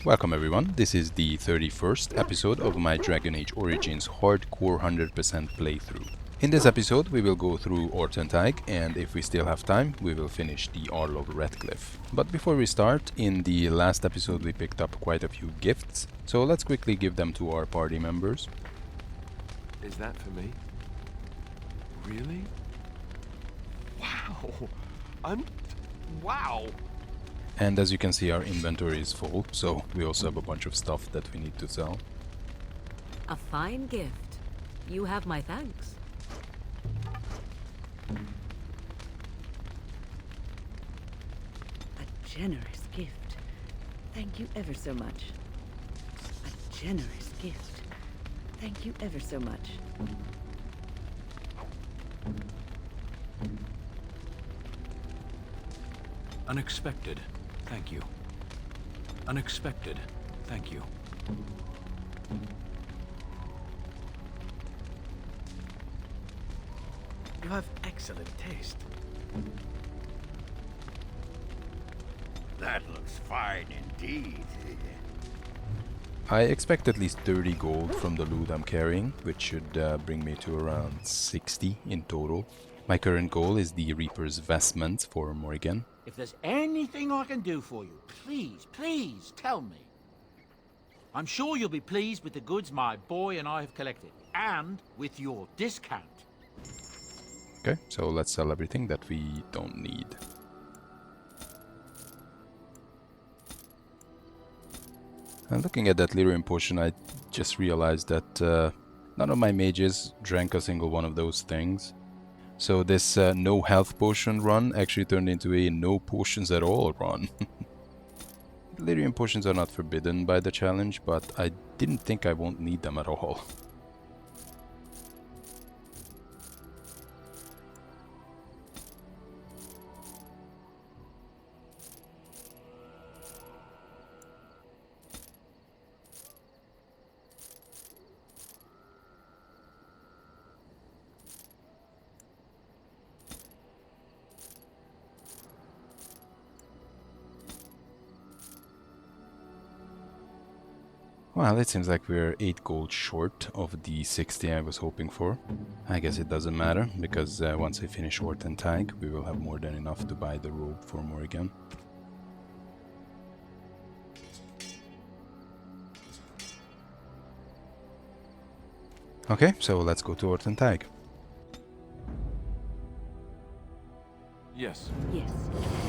Welcome everyone, this is the 31st episode of my Dragon Age Origins Hardcore 100% playthrough. In this episode we will go through Ortan Thaig, and if we still have time we will finish the Arl of Redcliffe. But before we start, in the last episode we picked up quite a few gifts, so let's quickly give them to our party members. Is that for me? Really? Wow! Wow! And as you can see, our inventory is full, so we also have a bunch of stuff that we need to sell. A fine gift. You have my thanks. A generous gift. Thank you ever so much. A generous gift. Thank you ever so much. Unexpected. Thank you. Unexpected. Thank you. You have excellent taste. That looks fine indeed. I expect at least 30 gold from the loot I'm carrying, which should bring me to around 60 in total. My current goal is the Reaper's Vestments for Morrigan. If there's anything I can do for you, please tell me. I'm sure you'll be pleased with the goods my boy and I have collected, and with your discount. Okay, so let's sell everything that we don't need. And looking at that lyrium potion, I just realized that none of my mages drank a single one of those things. So this no health potion run actually turned into a no potions at all run. Lyrium potions are not forbidden by the challenge, but I didn't think I won't need them at all. Well, it seems like we're 8 gold short of the 60 I was hoping for. I guess it doesn't matter, because once I finish Ortan Thaig, we will have more than enough to buy the robe for Morrigan. Okay, so let's go to Ortan Thaig. Yes. Yes, indeed.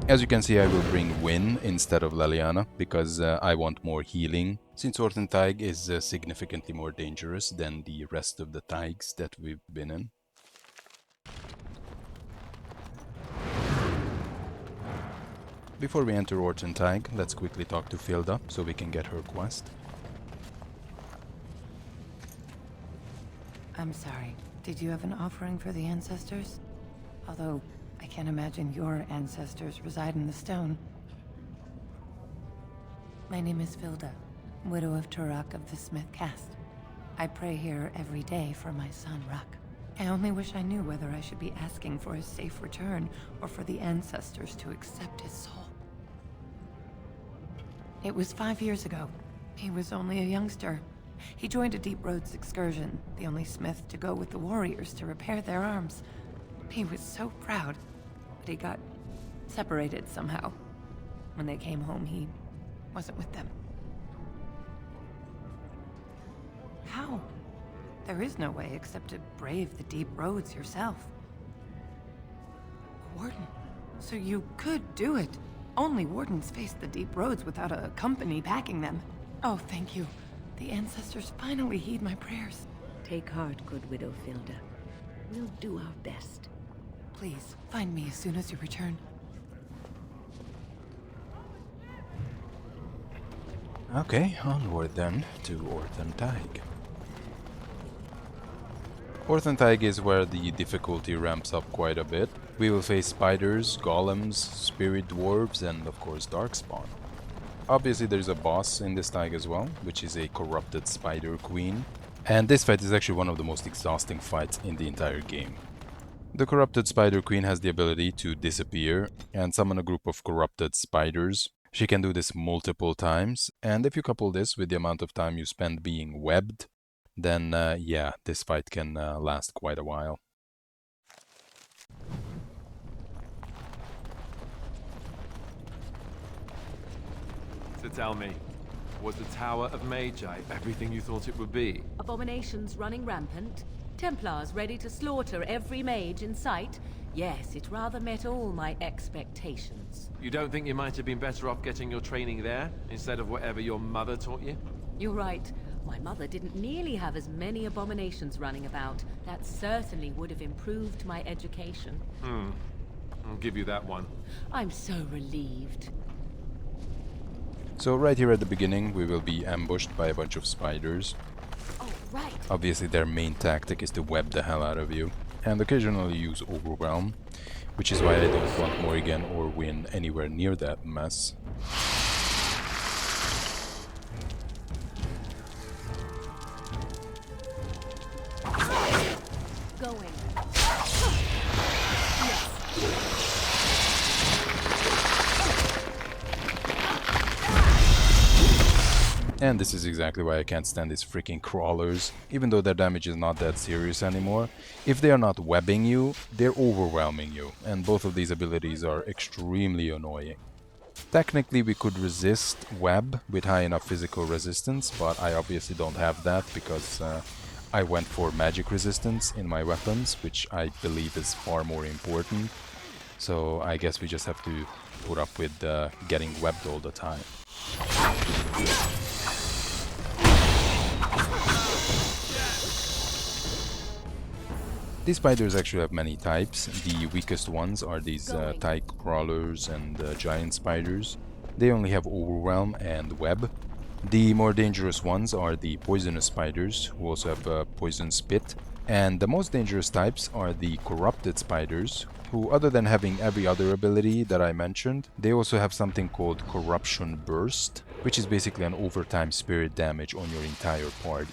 As you can see, I will bring Win instead of Leliana, because I want more healing, since Ortan Thaig is significantly more dangerous than the rest of the Thaigs that we've been in. Before we enter Ortan Thaig, let's quickly talk to Filda, so we can get her quest. I'm sorry. Did you have an offering for the ancestors? Although, I can't imagine your ancestors reside in the stone. My name is Filda, widow of Ruck of the Smith caste. I pray here every day for my son, Ruck. I only wish I knew whether I should be asking for his safe return or for the ancestors to accept his soul. It was 5 years ago. He was only a youngster. He joined a Deep Roads excursion, the only smith to go with the warriors to repair their arms. He was so proud, but he got separated somehow. When they came home, he wasn't with them. How? There is no way except to brave the deep roads yourself. A warden? So you could do it. Only wardens face the deep roads without a company backing them. Oh, thank you. The ancestors finally heed my prayers. Take heart, good widow Filda. We'll do our best. Please, find me as soon as you return. Okay, onward then to Ortan Thaig. Ortan Thaig is where the difficulty ramps up quite a bit. We will face spiders, golems, spirit dwarves, and of course darkspawn. Obviously there's a boss in this Thaig as well, which is a corrupted spider queen. And this fight is actually one of the most exhausting fights in the entire game. The corrupted spider queen has the ability to disappear and summon a group of corrupted spiders, She can do this multiple times, and if you couple this with the amount of time you spend being webbed, then yeah, this fight can last quite a while. So tell me, was the Tower of Magi everything you thought it would be? Abominations running rampant? Templars ready to slaughter every mage in sight? Yes, it rather met all my expectations. You don't think you might have been better off getting your training there, instead of whatever your mother taught you? You're right. My mother didn't nearly have as many abominations running about. That certainly would have improved my education. I'll give you that one. I'm so relieved. So right here at the beginning, we will be ambushed by a bunch of spiders. Oh, right. Obviously their main tactic is to web the hell out of you, and occasionally use Overwhelm, which is why I don't want Morrigan or Win anywhere near that mess. Going. And this is exactly why I can't stand these freaking crawlers. Even though their damage is not that serious anymore, if they are not webbing you, they're overwhelming you, and both of these abilities are extremely annoying. Technically we could resist web with high enough physical resistance, but I obviously don't have that because I went for magic resistance in my weapons, which I believe is far more important. So I guess we just have to put up with getting webbed all the time. These spiders actually have many types. The weakest ones are these Thaig crawlers and giant spiders. They only have Overwhelm and Web. The more dangerous ones are the poisonous spiders, who also have Poison Spit. And the most dangerous types are the corrupted spiders, who, other than having every other ability that I mentioned, they also have something called Corruption Burst, which is basically an overtime spirit damage on your entire party.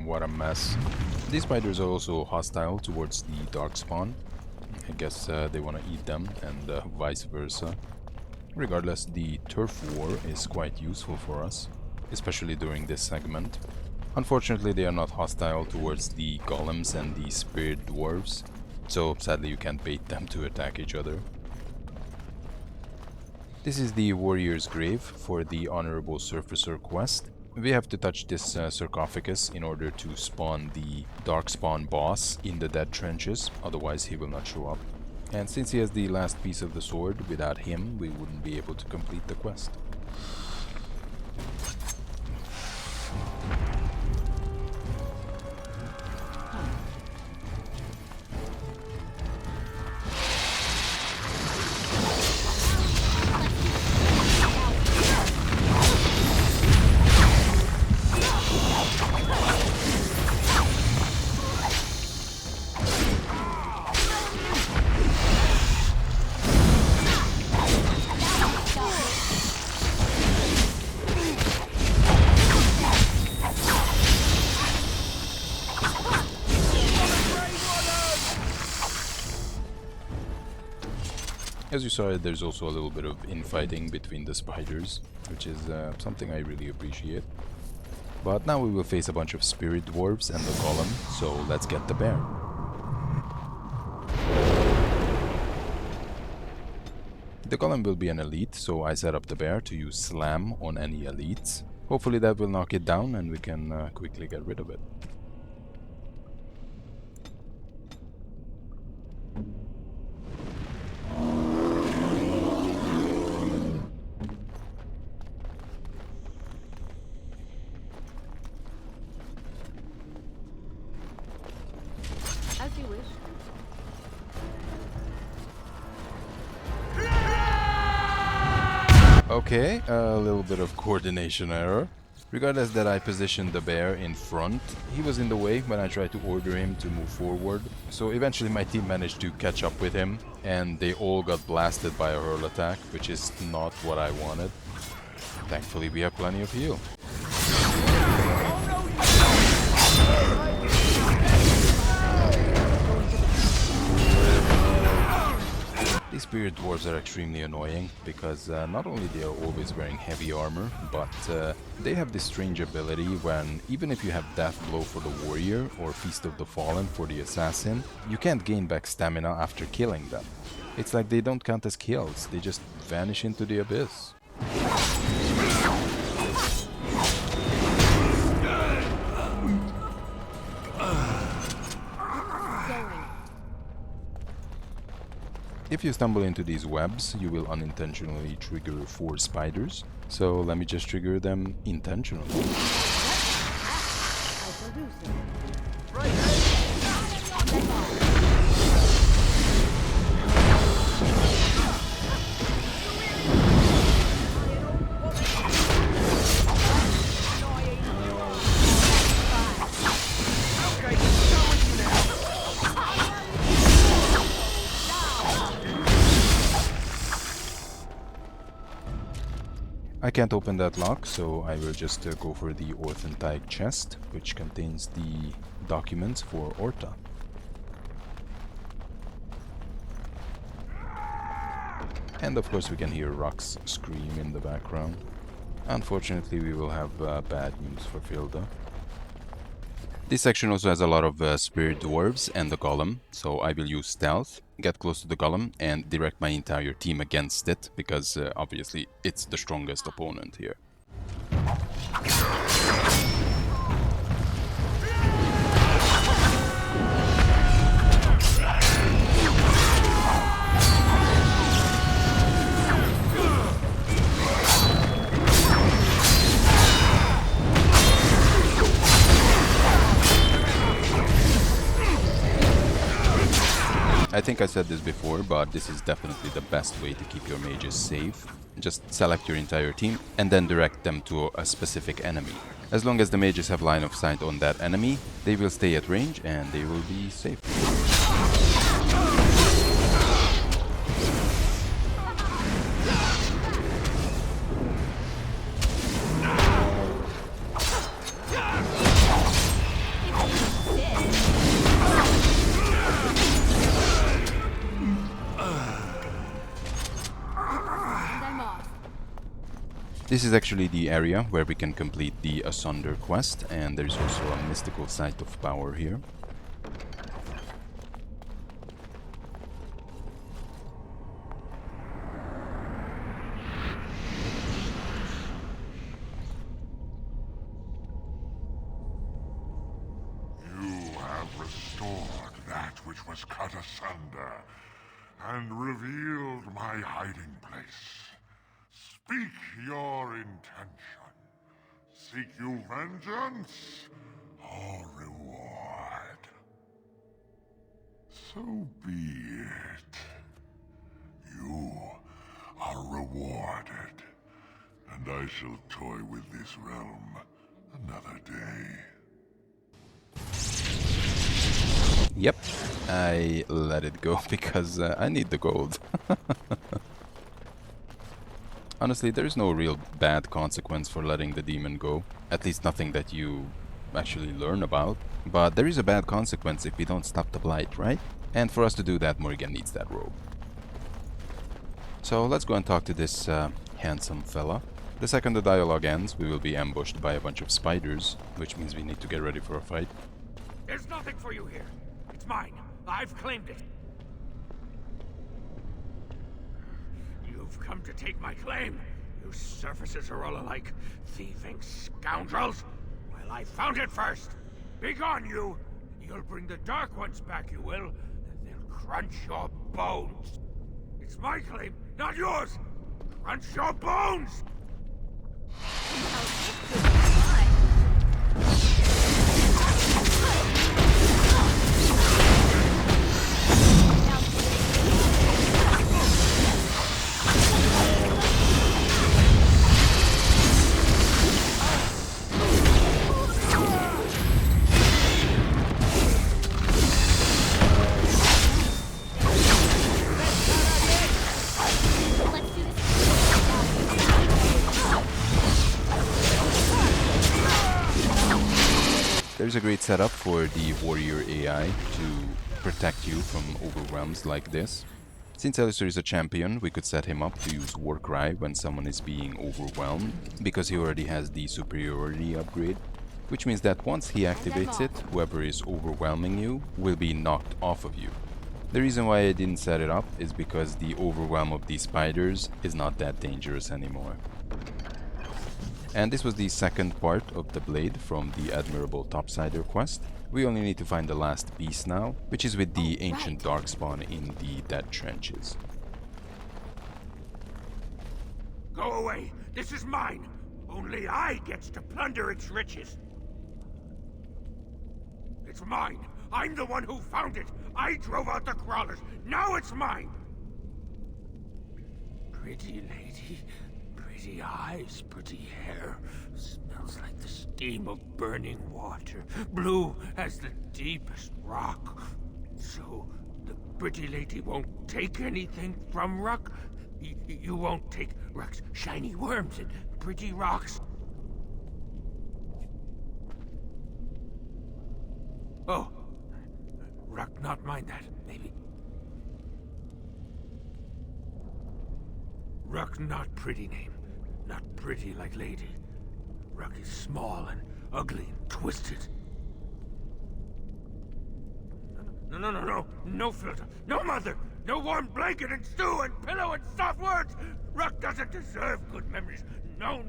What a mess. These spiders are also hostile towards the Darkspawn. I guess they want to eat them, and vice versa. Regardless, the turf war is quite useful for us, especially during this segment. Unfortunately, they are not hostile towards the golems and the spirit dwarves, so sadly you can't bait them to attack each other. This is the warrior's grave for the honorable surfacer quest. We have to touch this sarcophagus in order to spawn the darkspawn boss in the dead trenches, otherwise he will not show up. And since he has the last piece of the sword, without him we wouldn't be able to complete the quest. As you saw, there's also a little bit of infighting between the spiders, which is something I really appreciate. But now we will face a bunch of spirit dwarves and the golem, so let's get the bear. The golem will be an elite, so I set up the bear to use slam on any elites. Hopefully that will knock it down and we can quickly get rid of it. As you wish. Okay, a little bit of coordination error. Regardless that I positioned the bear in front, he was in the way when I tried to order him to move forward. So eventually my team managed to catch up with him and they all got blasted by a hurl attack, which is not what I wanted. Thankfully we have plenty of heal. These spirit dwarves are extremely annoying because not only they are always wearing heavy armor, but they have this strange ability when even if you have Death Blow for the warrior or Feast of the Fallen for the assassin, you can't gain back stamina after killing them. It's like they don't count as kills, they just vanish into the abyss. If you stumble into these webs, you will unintentionally trigger 4 spiders. So let me just trigger them intentionally. I can't open that lock, so I will just go for the Ortan Thaig chest, which contains the documents for Orta. And of course we can hear Ruck's scream in the background. Unfortunately we will have bad news for Filda. This section also has a lot of spirit dwarves and the golem, so I will use stealth, get close to the golem and direct my entire team against it, because obviously it's the strongest opponent here. I think I said this before, but this is definitely the best way to keep your mages safe. Just select your entire team and then direct them to a specific enemy. As long as the mages have line of sight on that enemy, they will stay at range and they will be safe. This is actually the area where we can complete the Asunder quest, and there's also a mystical site of power here. restored that which was cut asunder, and revealed my hiding place. Speak your intention. Seek you vengeance or reward? So be it. You are rewarded, and I shall toy with this realm another day. Yep, I let it go because I need the gold. Honestly, there's no real bad consequence for letting the demon go. At least nothing that you actually learn about. But there is a bad consequence if we don't stop the blight, right? And for us to do that, Morrigan needs that robe. So let's go and talk to this handsome fella. The second the dialogue ends, we will be ambushed by a bunch of spiders, which means we need to get ready for a fight. There's nothing for you here. It's mine. I've claimed it. You've come to take my claim. You surfaces are all alike. Thieving scoundrels. Well, I found it first. Begone, you. You'll bring the Dark Ones back, you will. And they'll crunch your bones. It's my claim, not yours. Crunch your bones! There's a great setup for the warrior AI to protect you from overwhelms like this. Since Alistair is a champion, we could set him up to use Warcry when someone is being overwhelmed, because he already has the superiority upgrade, which means that once he activates it, whoever is overwhelming you will be knocked off of you. The reason why I didn't set it up is because the overwhelm of these spiders is not that dangerous anymore. And this was the second part of the blade from the Admirable Topsider quest. We only need to find the last piece now, which is with the ancient Darkspawn in the Dead Trenches. Go away! This is mine! Only I gets to plunder its riches! It's mine! I'm the one who found it! I drove out the crawlers! Now it's mine! Pretty lady, pretty eyes, pretty hair. Smells like the steam of burning water. Blue as the deepest rock. So, the pretty lady won't take anything from Ruck? You won't take Ruck's shiny worms and pretty rocks? Oh, Ruck not mind that, maybe. Ruck not pretty name. Not pretty like lady. Ruck is small and ugly and twisted. No. No filter. No mother. No warm blanket and stew and pillow and soft words. Ruck doesn't deserve good memories. No.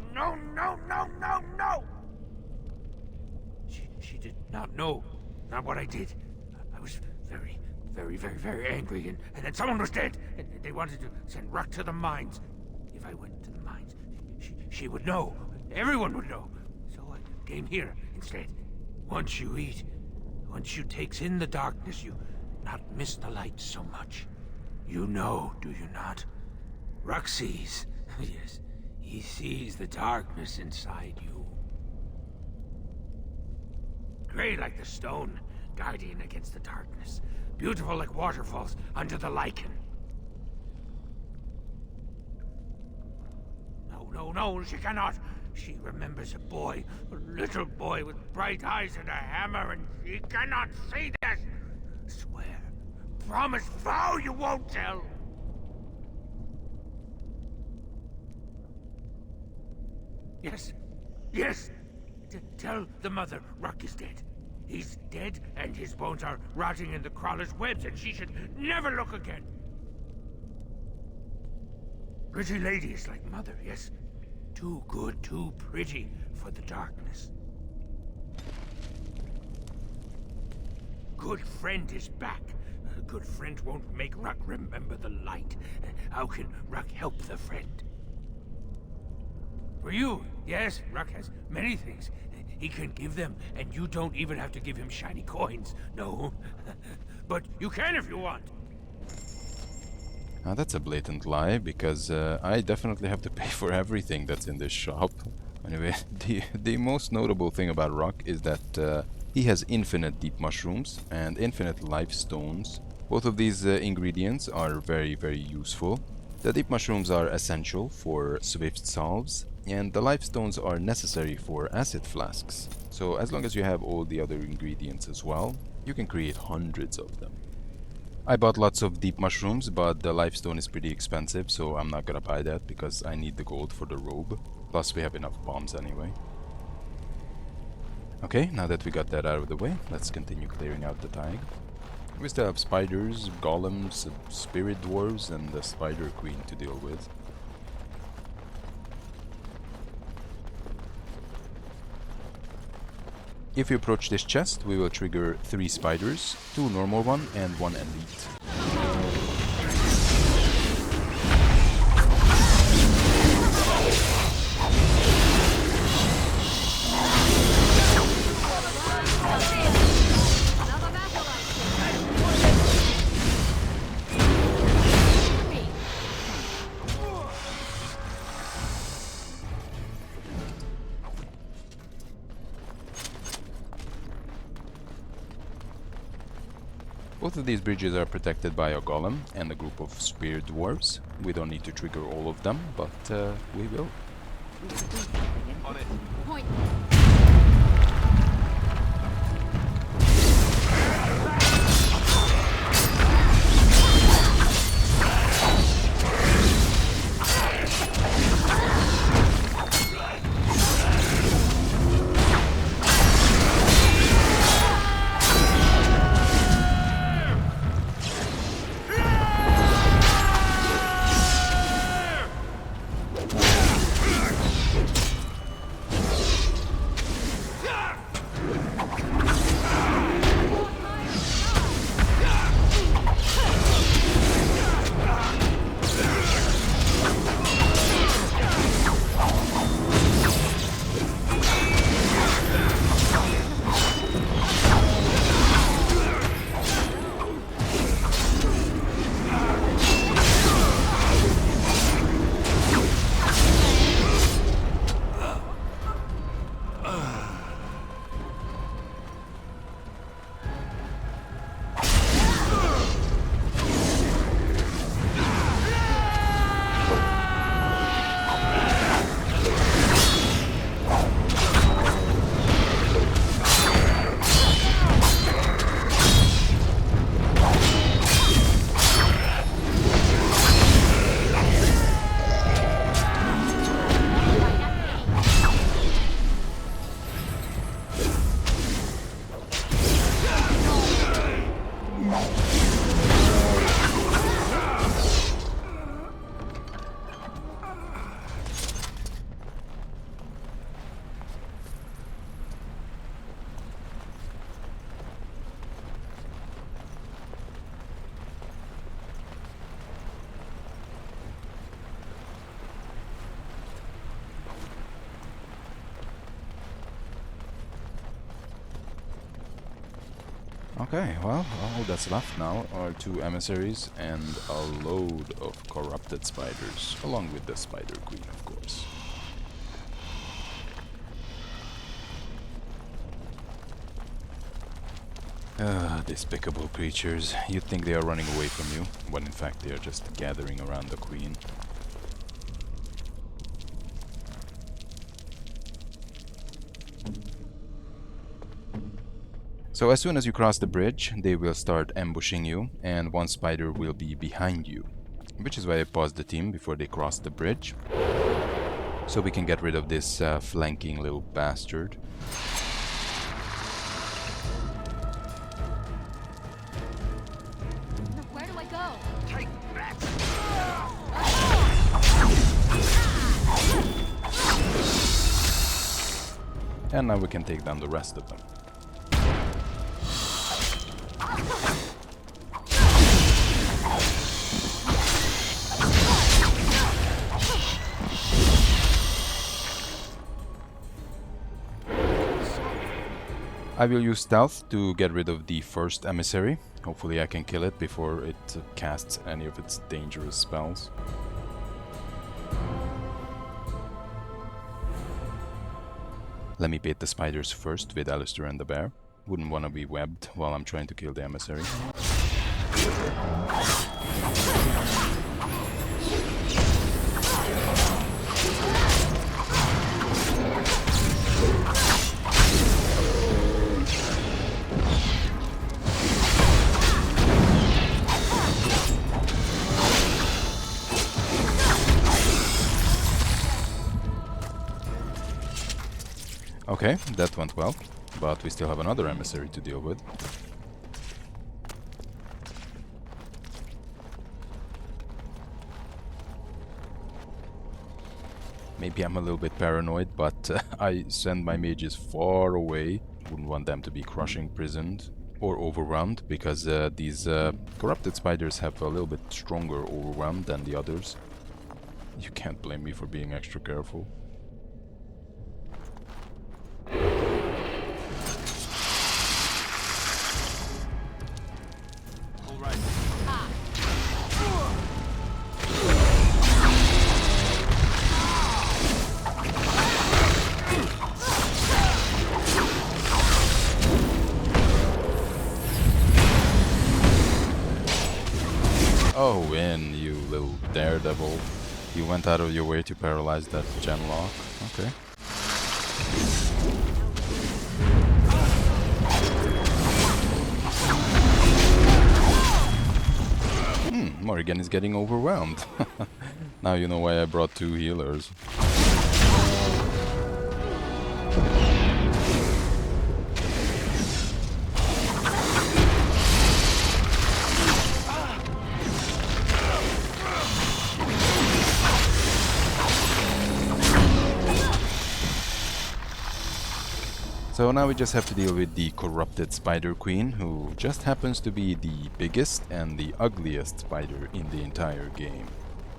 She did not know. Not what I did. I was very angry, and then someone was dead, and they wanted to send Ruck to the mines. If I went to the mines, she would know. Everyone would know. So I came here instead. Once you eat, once you takes in the darkness, you not miss the light so much. You know, do you not? Ruck sees. Yes, he sees the darkness inside you. Grey like the stone, guardian against the darkness. Beautiful like waterfalls under the lichen. No, she cannot. She remembers a boy, a little boy with bright eyes and a hammer, and she cannot see this. Swear, promise, vow you won't tell. Yes. Tell the mother Ruck is dead. He's dead, and his bones are rotting in the crawler's webs, and she should never look again. Pretty lady is like mother, yes. Too good, too pretty for the darkness. good friend is back. A good friend won't make Ruck remember the light. How can Ruck help the friend? For you, yes, Ruck has many things. He can give them, and you don't even have to give him shiny coins. No. But you can if you want. Now that's a blatant lie, because I definitely have to pay for everything that's in this shop. Anyway, the most notable thing about Ruck is that he has infinite deep mushrooms and infinite life stones. Both of these ingredients are very, very useful. The deep mushrooms are essential for swift salves, and the life stones are necessary for acid flasks. So as long as you have all the other ingredients as well, you can create hundreds of them. I bought lots of deep mushrooms, but the life stone is pretty expensive, so I'm not gonna buy that because I need the gold for the robe. Plus we have enough bombs anyway. Okay, now that we got that out of the way, let's continue clearing out the Thaig. We still have spiders, golems, spirit dwarves, and the spider queen to deal with. If we approach this chest, we will trigger 3 spiders, 2 normal one and 1 elite. Both of these bridges are protected by a golem and a group of spear dwarves. We don't need to trigger all of them, but we will. On it. Point. Okay, well, all that's left now are 2 emissaries and a load of corrupted spiders, along with the spider queen, of course. Despicable creatures. You'd think they are running away from you, when in fact they are just gathering around the queen. So as soon as you cross the bridge, they will start ambushing you, and one spider will be behind you. Which is why I paused the team before they crossed the bridge. So we can get rid of this flanking little bastard. Where do I go? Take that! And now we can take down the rest of them. I will use stealth to get rid of the first emissary. Hopefully I can kill it before it casts any of its dangerous spells. Let me bait the spiders first with Alistair and the bear. Wouldn't want to be webbed while I'm trying to kill the emissary. Okay, that went well, but we still have another emissary to deal with. Maybe I'm a little bit paranoid, but I send my mages far away. Wouldn't want them to be crushing prisoned or overwhelmed, because these corrupted spiders have a little bit stronger overwhelm than the others. You can't blame me for being extra careful. Oh, in, you little daredevil. You went out of your way to paralyze that genlock. Okay. Morrigan is getting overwhelmed. Now you know why I brought 2 healers. So now we just have to deal with the corrupted Spider Queen, who just happens to be the biggest and the ugliest spider in the entire game.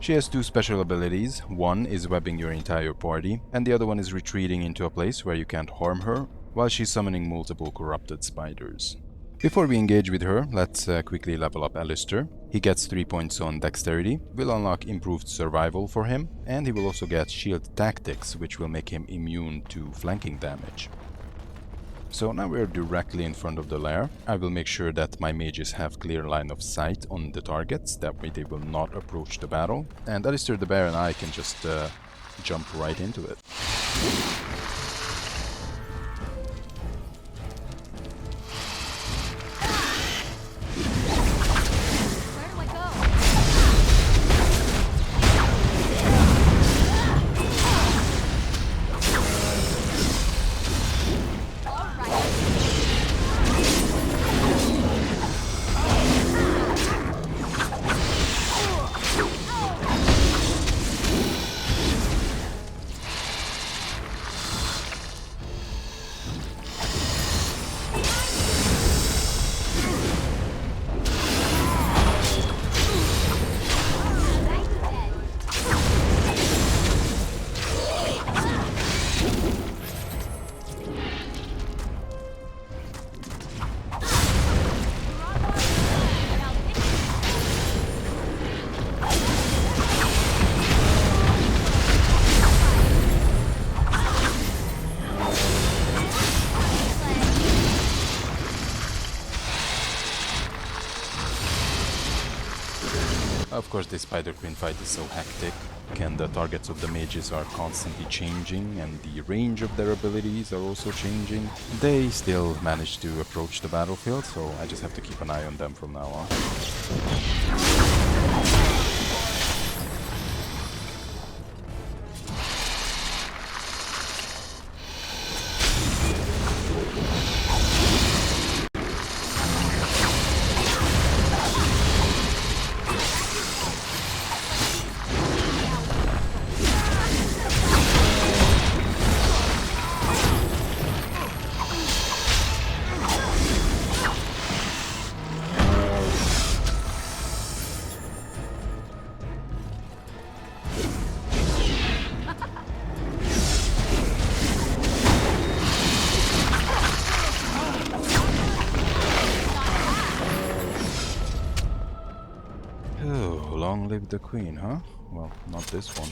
She has 2 special abilities. One is webbing your entire party, and the other one is retreating into a place where you can't harm her, while she's summoning multiple corrupted spiders. Before we engage with her, let's quickly level up Alistair. He gets 3 points on dexterity, will unlock improved survival for him, and he will also get shield tactics, which will make him immune to flanking damage. So now we're directly in front of the lair. I will make sure that my mages have clear line of sight on the targets, that way they will not approach the battle, and Alistair the bear and I can just jump right into it. Of course, this Spider Queen fight is so hectic, and the targets of the mages are constantly changing, and the range of their abilities are also changing. They still manage to approach the battlefield, so I just have to keep an eye on them from now on. Live the Queen, huh? Well, not this one.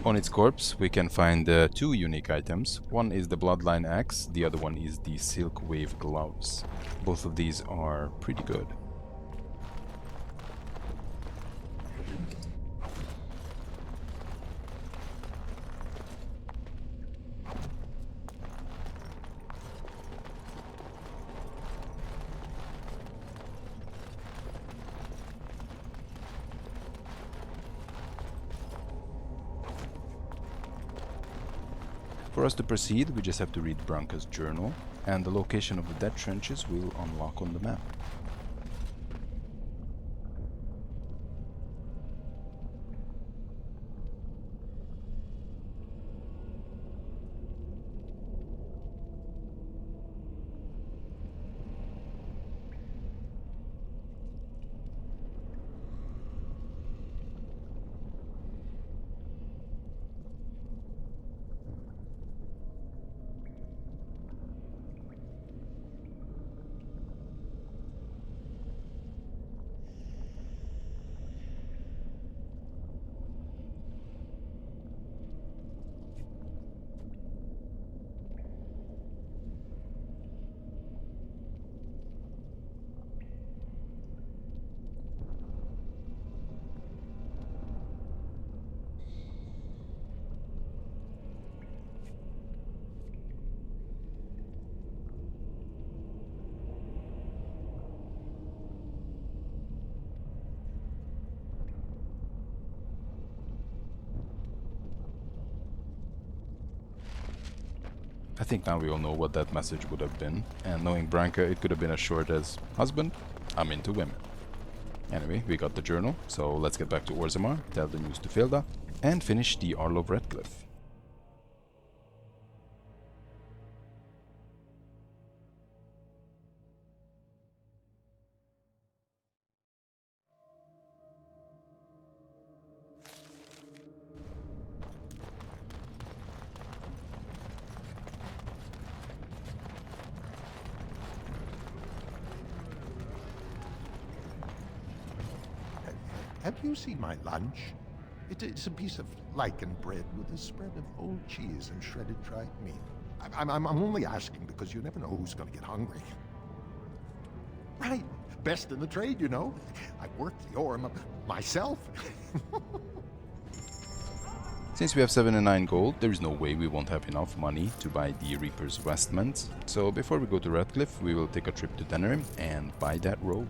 On its corpse, we can find two unique items. One is the Bloodline Axe, the other one is the Silk Wave Gloves. Both of these are pretty good. For us to proceed, we just have to read Branka's journal, and the location of the dead trenches will unlock on the map. I think now we all know what that message would have been, and knowing Branka, it could have been as short as, "Husband, I'm into women." Anyway, we got the journal, so let's get back to Orzammar, tell the news to Filda, and finish the Arl of Redcliffe. Have you seen my lunch? It's a piece of lichen bread with a spread of old cheese and shredded dried meat. I'm only asking because you never know who's going to get hungry. Right, best in the trade, you know. I worked the ore myself. Since we have 79 gold, there is no way we won't have enough money to buy the Reaper's vestments. So before we go to Redcliffe, we will take a trip to Denerim and buy that robe.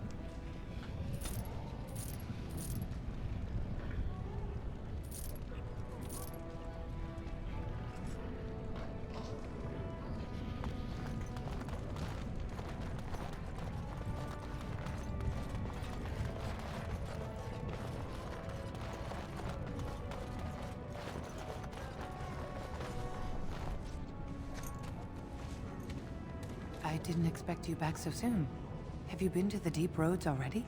I didn't expect you back so soon. Have you been to the deep roads already?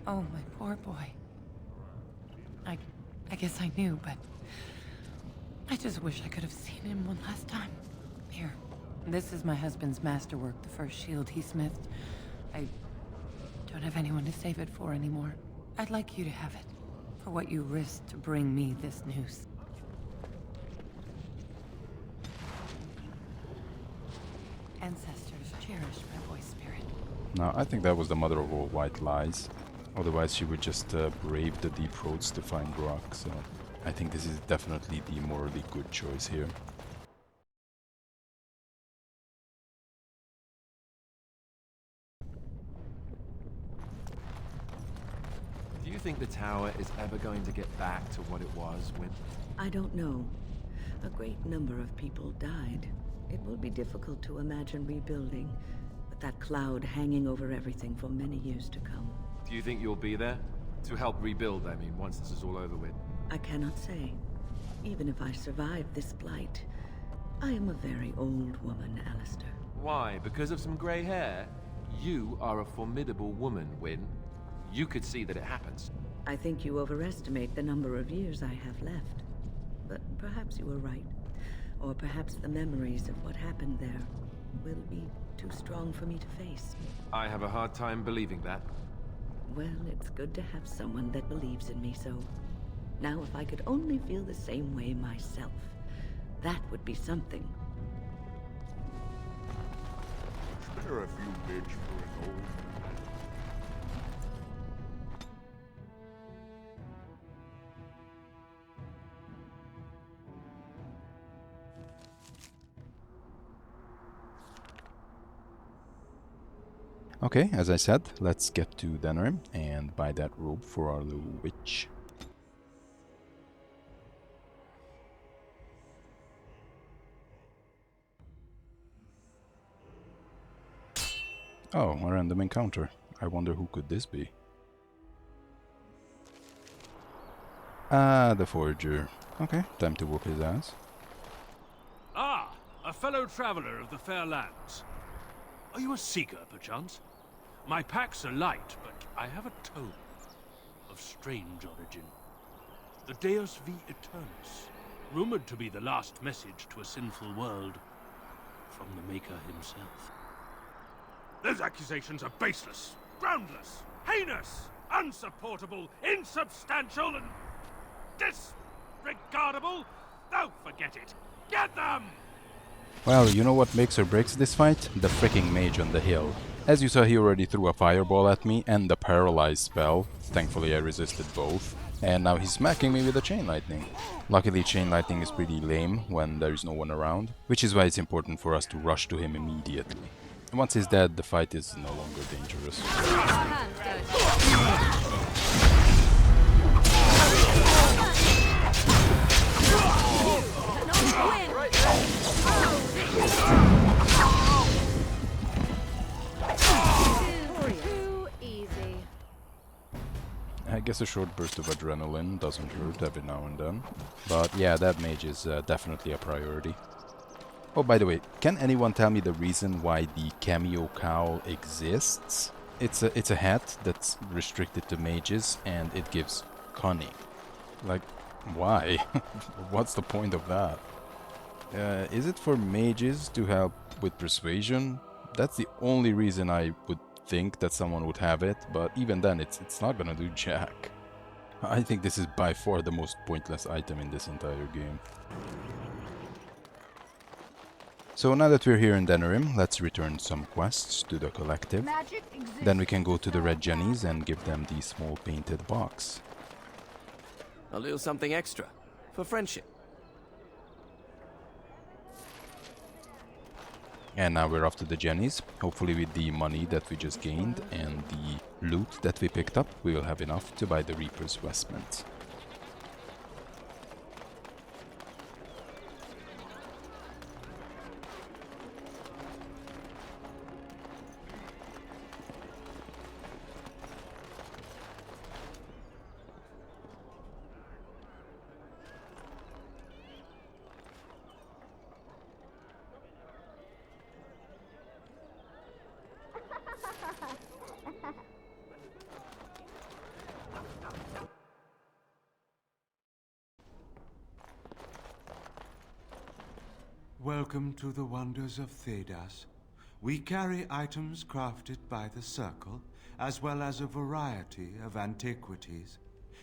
Oh, my poor boy. I guess I knew, but I just wish I could have seen him one last time. Here, this is my husband's masterwork, the first shield he smithed. I don't have anyone to save it for anymore. I'd like you to have it, for what you risked to bring me this news. Ancestors cherish my boy's spirit. Now, I think that was the mother of all white lies. Otherwise, she would just brave the deep roads to find Ruck, so I think this is definitely the morally good choice here. Do you think the tower is ever going to get back to what it was when... I don't know. A great number of people died. It will be difficult to imagine rebuilding, with that cloud hanging over everything for many years to come. Do you think you'll be there? To help rebuild, I mean, once this is all over with. I cannot say. Even if I survive this blight, I am a very old woman, Alistair. Why? Because of some grey hair? You are a formidable woman, Wynne. You could see that it happens. I think you overestimate the number of years I have left. But perhaps you were right. Or perhaps the memories of what happened there will be too strong for me to face. I have a hard time believing that. Well, it's good to have someone that believes in me, so... Now, if I could only feel the same way myself, that would be something. Spare a few bits for an old man. Okay, as I said, let's get to Denerim and buy that robe for our little witch. Oh, a random encounter. I wonder who could this be? Ah, the Forager. Okay, time to whoop his ass. Ah, a fellow traveler of the fair lands. Are you a seeker, perchance? My packs are light, but I have a tome of strange origin. The Deus V Eternus, rumored to be the last message to a sinful world from the Maker himself. Those accusations are baseless, groundless, heinous, unsupportable, insubstantial, and disregardable. No, forget it. Get them! Well, you know what makes or breaks this fight? The freaking mage on the hill. As you saw, he already threw a fireball at me and the paralyze spell. Thankfully I resisted both. And now he's smacking me with a chain lightning. Luckily chain lightning is pretty lame when there is no one around, which is why it's important for us to rush to him immediately. And once he's dead, the fight is no longer dangerous. Too easy. I guess a short burst of adrenaline doesn't hurt every now and then. But yeah, that mage is definitely a priority. Oh, by the way, can anyone tell me the reason why the cameo cowl exists? It's a hat that's restricted to mages and it gives cunning. Like, why? What's the point of that? Is it for mages to help with persuasion? That's the only reason I would think that someone would have it, but even then it's not gonna do jack. I think this is by far the most pointless item in this entire game. So now that we're here in Denerim, let's return some quests to the collective. Then we can go to the Red Jennies and give them the small painted box. A little something extra for friendship. And now we're off to the Jennies. Hopefully with the money that we just gained and the loot that we picked up, we will have enough to buy the Reaper's vestments. Welcome to the wonders of Thedas. We carry items crafted by the Circle, as well as a variety of antiquities.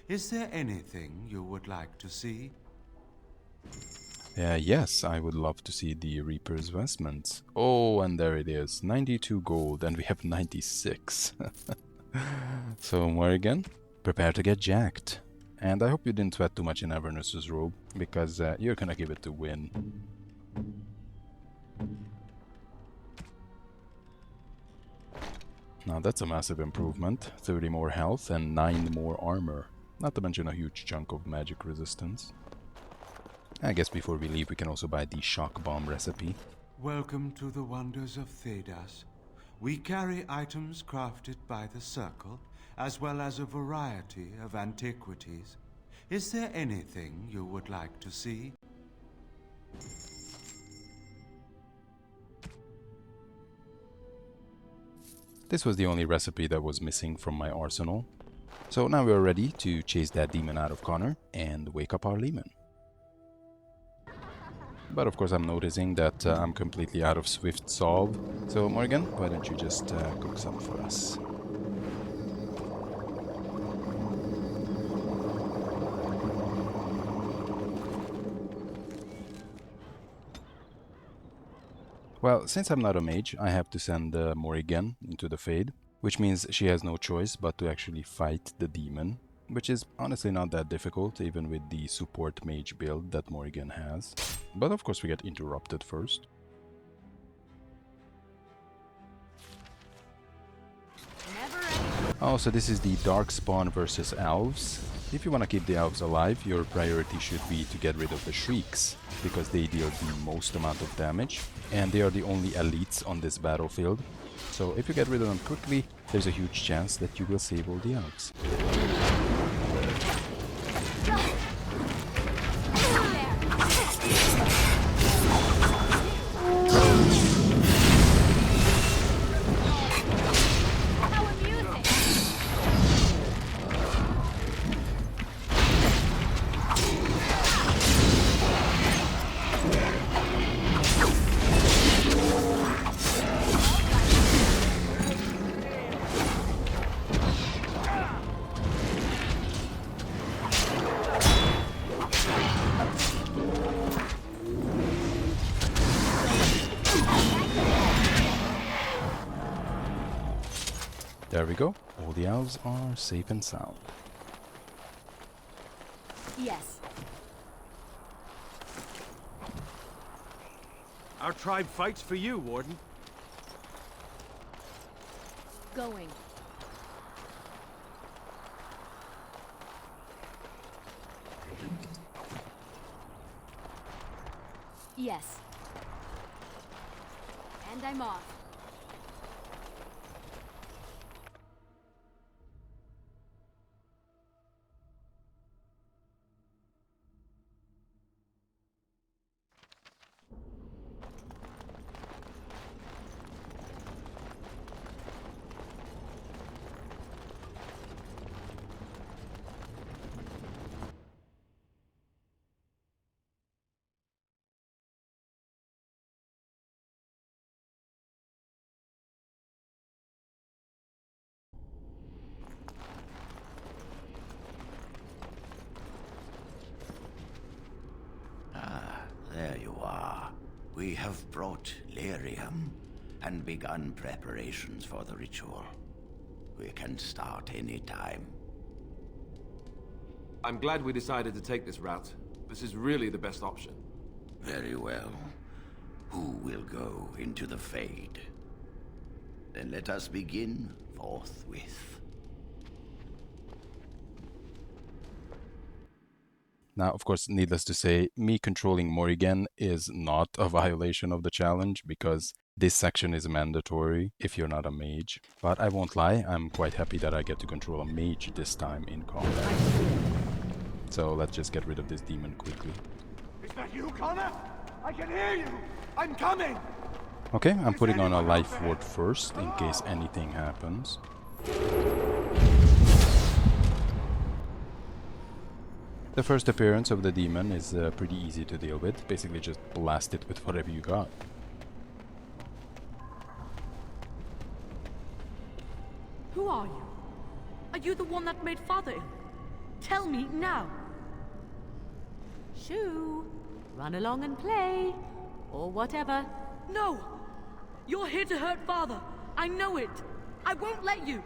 Is there anything you would like to see? Yes, I would love to see the Reaper's vestments. Oh, and there it is, 92 gold, and we have 96. So, Morrigan, prepare to get jacked. And I hope you didn't sweat too much in Avernus's robe, because you're gonna give it to Win. Now that's a massive improvement. 30 more health and 9 more armor. Not to mention a huge chunk of magic resistance. I guess before we leave we can also buy the shock bomb recipe. Welcome to the wonders of Thedas. We carry items crafted by the Circle, as well as a variety of antiquities. Is there anything you would like to see? This was the only recipe that was missing from my arsenal. So now we're ready to chase that demon out of Connor and wake up our Leman. But of course I'm noticing that I'm completely out of swift solve. So Morgan, why don't you just cook some for us? Well, since I'm not a mage, I have to send Morrigan into the Fade, which means she has no choice but to actually fight the demon, which is honestly not that difficult, even with the support mage build that Morrigan has. But of course we get interrupted first. Oh, so this is the Darkspawn versus Elves. If you want to keep the Elves alive, your priority should be to get rid of the Shrieks, because they deal the most amount of damage, and they are the only elites on this battlefield. So if you get rid of them quickly, there's a huge chance that you will save all the Elves. There we go. All the elves are safe and sound. Yes. Our tribe fights for you, Warden. Going. Yes. And I'm off. There you are. We have brought lyrium and begun preparations for the ritual. We can start any time. I'm glad we decided to take this route. This is really the best option. Very well. Who will go into the Fade? Then let us begin forthwith. Now, of course, needless to say, me controlling Morrigan is not a violation of the challenge, because this section is mandatory if you're not a mage. But I won't lie, I'm quite happy that I get to control a mage this time in combat. So let's just get rid of this demon quickly. Is that you, Connor? I can hear you! I'm coming! Okay, I'm putting on a life ward first, in case anything happens. The first appearance of the demon is pretty easy to deal with. Basically just blast it with whatever you got. Who are you? Are you the one that made Father ill? Tell me now! Shoo! Run along and play. Or whatever. No! You're here to hurt Father. I know it. I won't let you.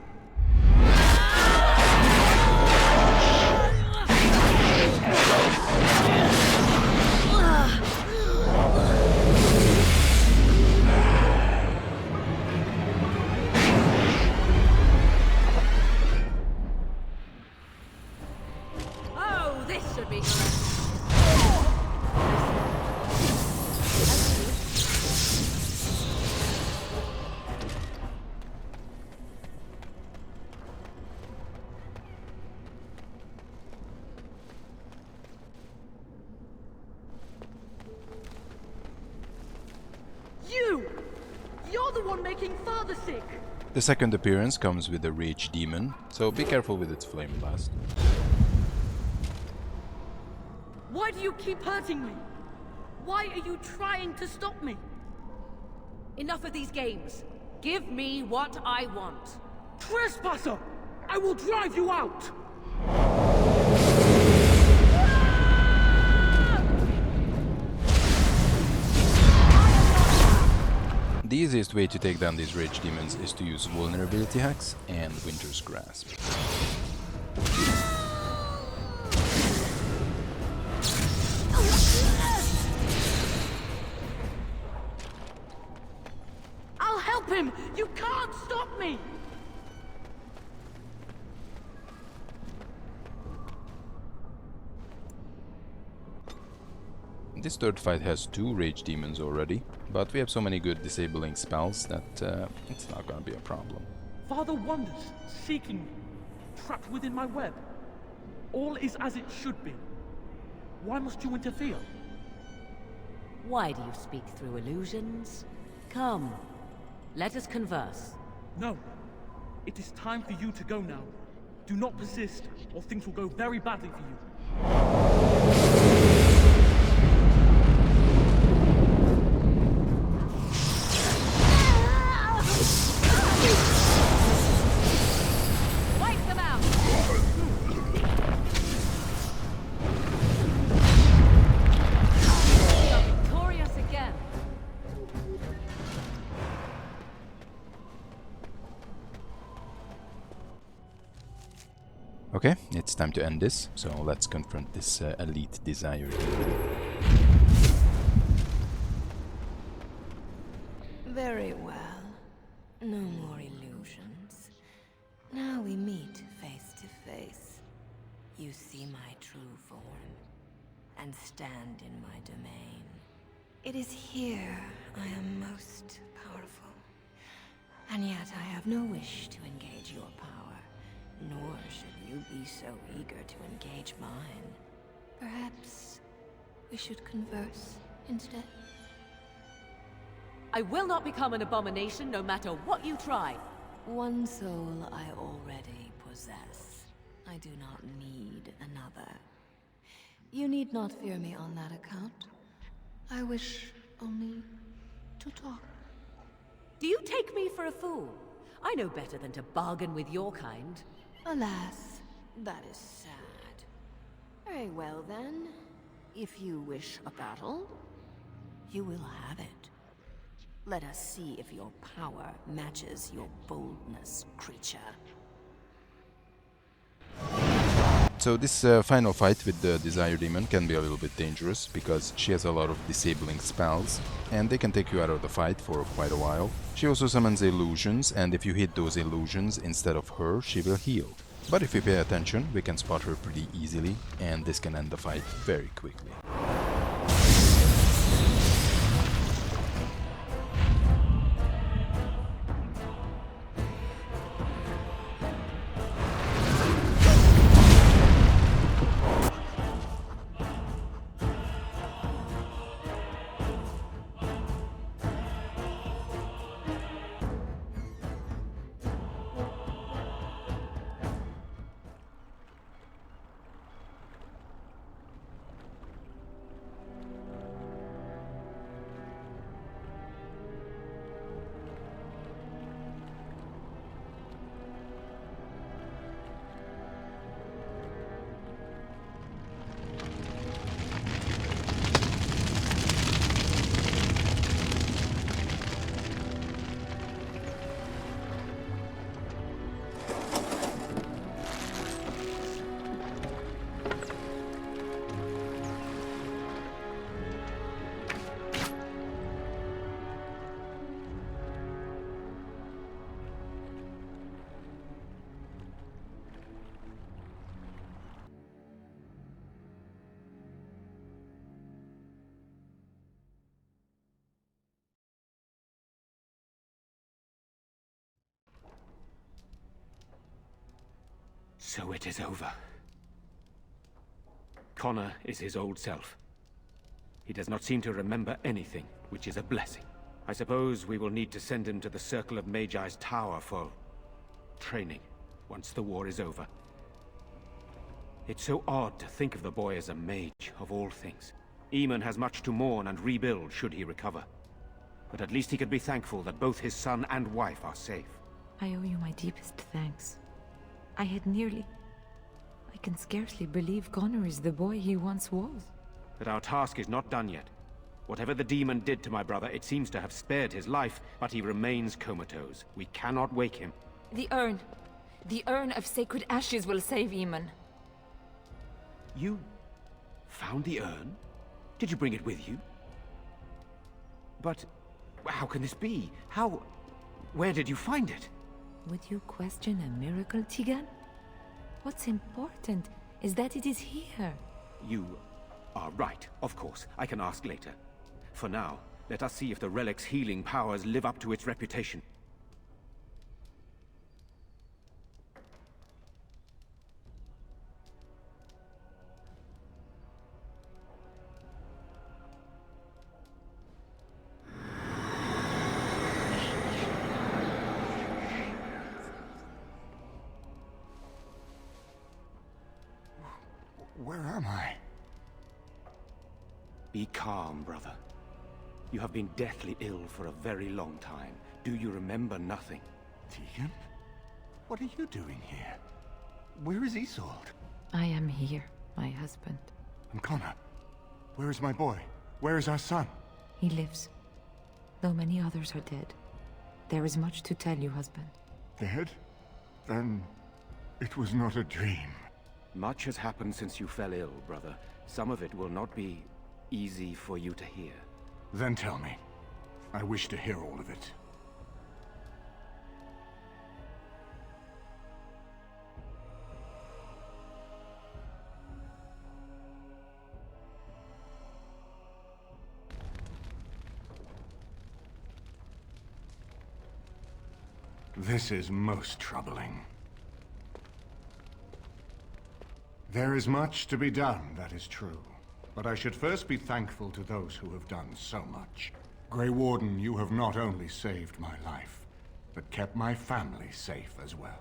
Oh, this should be good. You're the one making Father sick! The second appearance comes with a rage demon, so be careful with its flame blast. Why do you keep hurting me? Why are you trying to stop me? Enough of these games. Give me what I want. Trespasser! I will drive you out! The easiest way to take down these rage demons is to use vulnerability hacks and Winter's Grasp. I'll help him! You can't stop me! This third fight has 2 rage demons already, but we have so many good disabling spells that it's not gonna be a problem. Father wanders, seeking me, trapped within my web. All is as it should be. Why must you interfere? Why do you speak through illusions? Come, let us converse. No. It is time for you to go now. Do not persist, or things will go very badly for you. Wipe them out! We are victorious again. Okay, it's time to end this, so let's confront this elite desire. Very well. No more illusions. Now we meet face to face. You see my true form, and stand in my domain. It is here I am most powerful. And yet I have no wish to engage your power, nor should you be so eager to engage mine. Perhaps we should converse instead? I will not become an abomination no matter what you try. One soul I already possess. I do not need another. You need not fear me on that account. I wish only to talk. Do you take me for a fool? I know better than to bargain with your kind. Alas, that is sad. Very well then. If you wish a battle, you will have it. Let us see if your power matches your boldness, creature. So this final fight with the Desire Demon can be a little bit dangerous, because she has a lot of disabling spells, and they can take you out of the fight for quite a while. She also summons illusions, and if you hit those illusions instead of her, she will heal. But if we pay attention, we can spot her pretty easily, and this can end the fight very quickly. So it is over. Connor is his old self. He does not seem to remember anything, which is a blessing. I suppose we will need to send him to the Circle of Magi's tower for training, once the war is over. It's so odd to think of the boy as a mage, of all things. Eamon has much to mourn and rebuild should he recover. But at least he can be thankful that both his son and wife are safe. I owe you my deepest thanks. I had nearly... I can scarcely believe Connor is the boy he once was. But our task is not done yet. Whatever the demon did to my brother, it seems to have spared his life, but he remains comatose. We cannot wake him. The urn. The urn of sacred ashes will save Eamon. You found the urn? Did you bring it with you? But how can this be? How... where did you find it? Would you question a miracle, Tegan? What's important is that it is here. You are right, of course. I can ask later. For now, let us see if the relic's healing powers live up to its reputation. Where am I? Be calm, brother. You have been deathly ill for a very long time. Do you remember nothing? Tegan? What are you doing here? Where is Isolde? I am here, my husband. And Connor? Where is my boy? Where is our son? He lives, though many others are dead. There is much to tell you, husband. Dead? Then it was not a dream. Much has happened since you fell ill, brother. Some of it will not be easy for you to hear. Then tell me. I wish to hear all of it. This is most troubling. There is much to be done, that is true. But I should first be thankful to those who have done so much. Grey Warden, you have not only saved my life, but kept my family safe as well.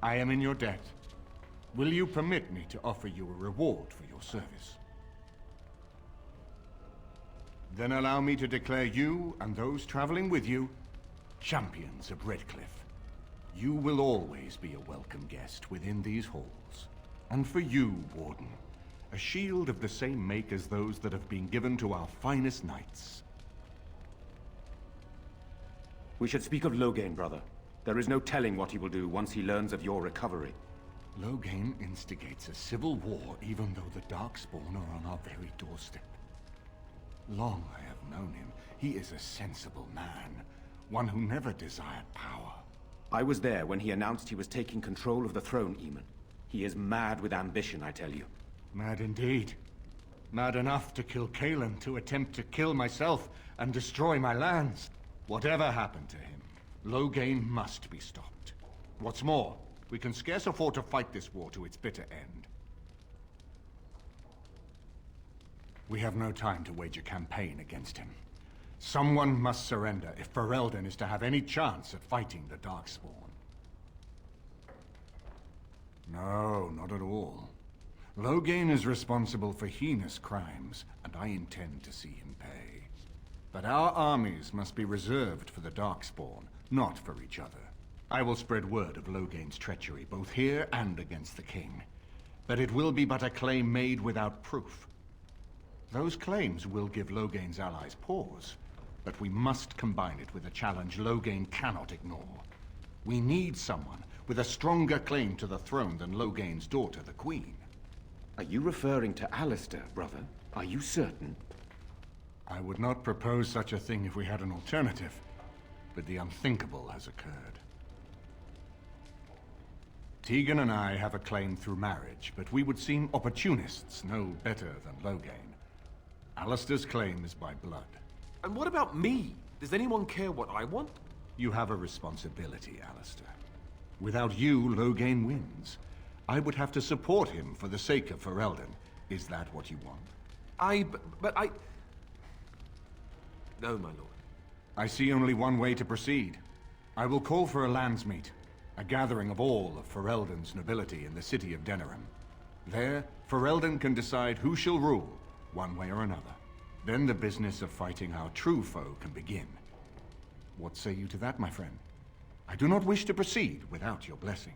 I am in your debt. Will you permit me to offer you a reward for your service? Then allow me to declare you and those traveling with you champions of Redcliffe. You will always be a welcome guest within these halls. And for you, Warden, a shield of the same make as those that have been given to our finest knights. We should speak of Loghain, brother. There is no telling what he will do once he learns of your recovery. Loghain instigates a civil war even though the Darkspawn are on our very doorstep. Long I have known him. He is a sensible man, one who never desired power. I was there when he announced he was taking control of the throne, Eamon. He is mad with ambition, I tell you. Mad indeed. Mad enough to kill Cailan, to attempt to kill myself and destroy my lands. Whatever happened to him, Loghain must be stopped. What's more, we can scarce afford to fight this war to its bitter end. We have no time to wage a campaign against him. Someone must surrender if Ferelden is to have any chance at fighting the Darkspawn. No, not at all. Loghain is responsible for heinous crimes, and I intend to see him pay. But our armies must be reserved for the Darkspawn, not for each other. I will spread word of Loghain's treachery, both here and against the king. But it will be but a claim made without proof. Those claims will give Loghain's allies pause, but we must combine it with a challenge Loghain cannot ignore. We need someone with a stronger claim to the throne than Loghain's daughter, the Queen. Are you referring to Alistair, brother? Are you certain? I would not propose such a thing if we had an alternative, but the unthinkable has occurred. Tegan and I have a claim through marriage, but we would seem opportunists no better than Loghain. Alistair's claim is by blood. And what about me? Does anyone care what I want? You have a responsibility, Alistair. Without you, Loghain wins. I would have to support him for the sake of Ferelden. Is that what you want? But I... No, my lord. I see only one way to proceed. I will call for a landsmeet, a gathering of all of Ferelden's nobility in the city of Denerim. There, Ferelden can decide who shall rule, one way or another. Then the business of fighting our true foe can begin. What say you to that, my friend? I do not wish to proceed without your blessing.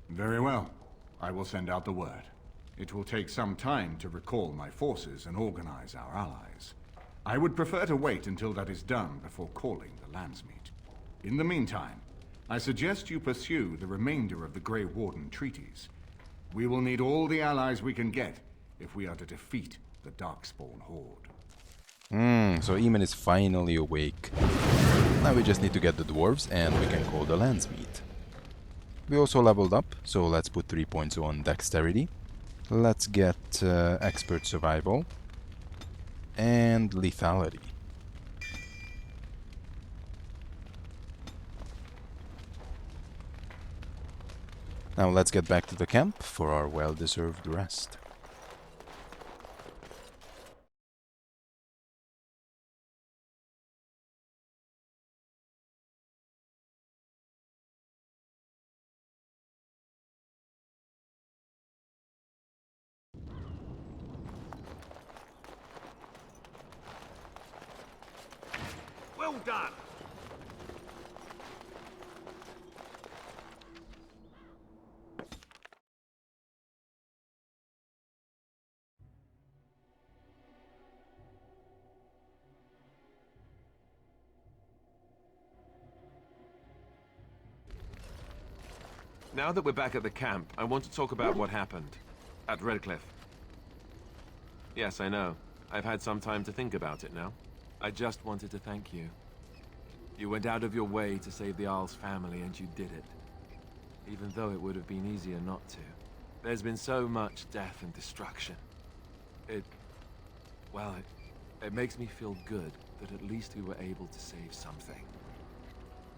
Very well. I will send out the word. It will take some time to recall my forces and organize our allies. I would prefer to wait until that is done before calling the Landsmeet. In the meantime, I suggest you pursue the remainder of the Grey Warden treaties. We will need all the allies we can get if we are to defeat the Darkspawn Horde. So Eamon is finally awake. Now we just need to get the dwarves and we can call the Landsmeet. We also leveled up, so let's put 3 points on dexterity. Let's get expert survival and lethality. Now let's get back to the camp for our well-deserved rest. Well done! Now that we're back at the camp, I want to talk about what happened at Redcliffe. Yes, I know. I've had some time to think about it now. I just wanted to thank you. You went out of your way to save the Arl's family, and you did it. Even though it would have been easier not to. There's been so much death and destruction. It makes me feel good that at least we were able to save something.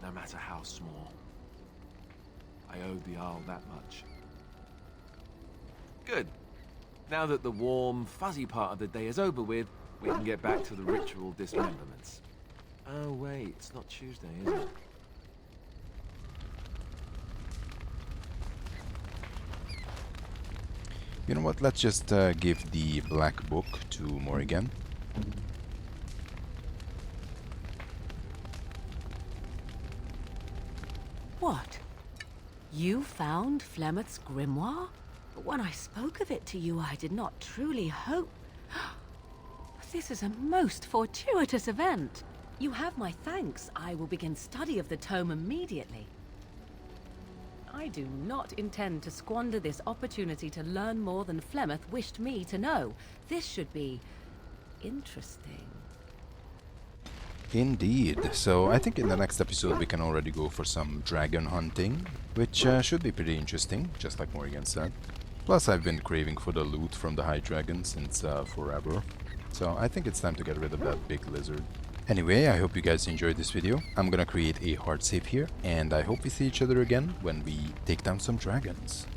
No matter how small. I owed the Arl that much. Good. Now that the warm, fuzzy part of the day is over with, we can get back to the ritual dismemberments. Oh wait, it's not Tuesday, is it? You know what, let's just give the black book to Morrigan. What? You found Flemeth's grimoire? But when I spoke of it to you, I did not truly hope... This is a most fortuitous event. You have my thanks. I will begin study of the tome immediately. I do not intend to squander this opportunity to learn more than Flemeth wished me to know. This should be... interesting. Indeed. So I think in the next episode we can already go for some dragon hunting, which should be pretty interesting, just like Morrigan said. Plus I've been craving for the loot from the high dragon since forever. So I think it's time to get rid of that big lizard. Anyway, I hope you guys enjoyed this video. I'm gonna create a hard save here, and I hope we see each other again when we take down some dragons.